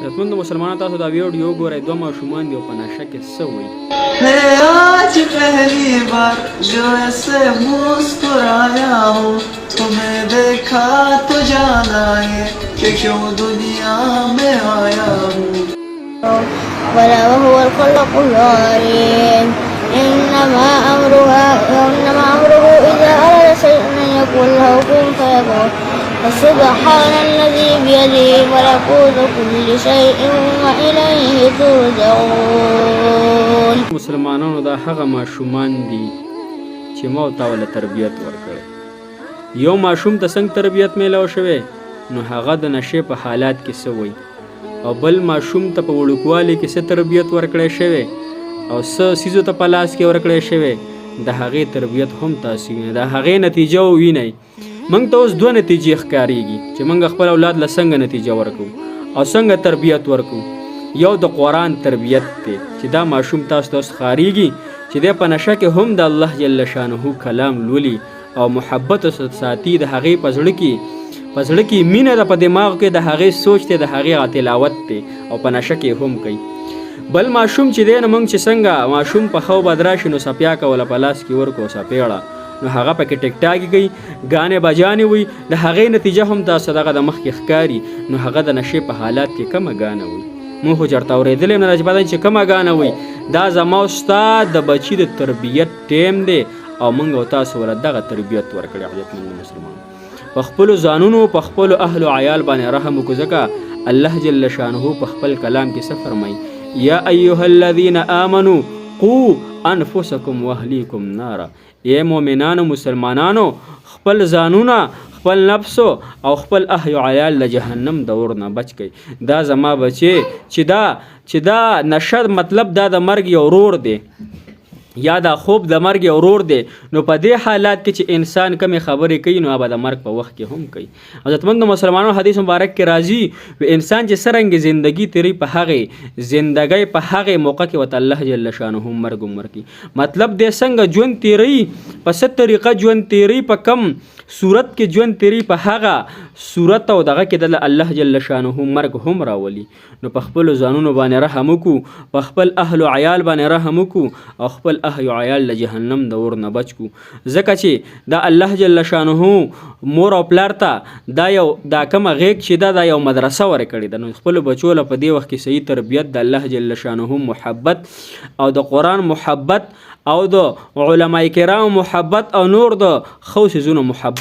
رتمند مسلمانانو تاسو دا ویډیو ګورئ، دوه ماشومان دي او په نشه کې څه وایي. आज पहली बार जो ऐसे मुस्कुराया हूँ, तुम्हें देखा तो जाना ये कि क्यों दुनिया में आया हूँ. ولا وهو الخلق العليم إنما أمره إذا أراد شيئا أن يقول له كن فيكون. فسبحان الذي بيده ملكوت كل شيء وإليه ترجعون. مسلمانانو دا هغه ماشومان دي چې ما او تا له تربیت ورکړي. یو ماشوم ته څنګه تربیت میلاو شوی نو هغه د نشې په حالات کې څه وایي، او بل ماشوم ته په وړوکوالي کې څه تربیت ورکړی شوی او څه څیزو ته په لاس کې ورکړی شوی، د هغې تربیت هم تاسو وینئ، د هغې نتیجه ووینئ. موږ ته اوس دوه نتیجې ښکارېږي چې موږ خپل اولاد له څنګه نتیجه ورکوو او څنګه تربیت ورکوو. یو د قرآن تربیت دی چې دا ماشوم تاسو ته اوس ښکارېږي چې دی په نشه کې هم د الله جل شانه کلام لولي او محبت ساتي، د هغې په زړه کې مینه ده، په دماغ کې د هغې سوچ دی، د هغې تلاوت دی او په نشه کې هم کوي. بل ماشوم چې دی نو موږ چې څنګه ماشوم په خو بد راشي نو سپیا کوله په لاس کې ورکو سپېړه نو هغه پکې ټیک ټاکې کوي، ګانې بجانې وي، د هغې نتیجه هم تاسو دغه د مخکې ښکاري. نو هغه د نشې په حالات کې کمه ګانه وي. موږ خو چېرته اورېدلی یم نه چې بدن چې کمه ګانه وي، دا زما او ستا د بچي د تربیت ټیم دی او موږ او تاسو ورته دغه تربیت ورکړی. عزتمند مسلمان په خپلو ځانونو په خپلو اهل و عیال باندې رحم وکړو، ځکه الله جل شانه په خپل کلام کې څه فرمایي؟ یا ایها الذین آمنوا قوا انفسکم واهلیکم نارا. ای مؤمنانو مسلمانانو خپل ځانونه خپل نفسو او خپل اهل و عیال له جهنم د اور نه بچ کړئ. دا زما بچې چې دا نشه مطلب دا د مرګ یو ورور دی یا دا خوب د مرګ یو ورور دی. نو په دې حالات کې چې انسان کمې خبرې کوي نو هغه د مرګ په وخت کې هم کوي. عزتمند مسلمانانو حدیث مبارک کې راځي انسان چې څرنګه زندگی تیری په هغې زندګۍ په هغې موقع کې ورته الله جل شانه مرګ ورکوي. مطلب دې څنګه ژوند تیری په څه طریقه ژوند تیری په کم صورت کې ژوند تیری په هغه صورت او دغه کې د الله جل شانه مرګ هم راولي. نو په خپلو ځانونو باندې رحم وکړو، په خپل اهل و عیال باندې رحم وکړو او خپل اهل و عیال له جهنم د اور نه بچ کړو. ځکه چې دا الله جل شانه مور او پلار ته دا کومه غیږ چې دا یو مدرسه ورکړې ده. نو خپلو بچو له په دې وخت کې صحیح تربیت د الله جل شانه محبت او د قرآن محبت او د علماء کرام محبت او نور د ښو څیزونو محبت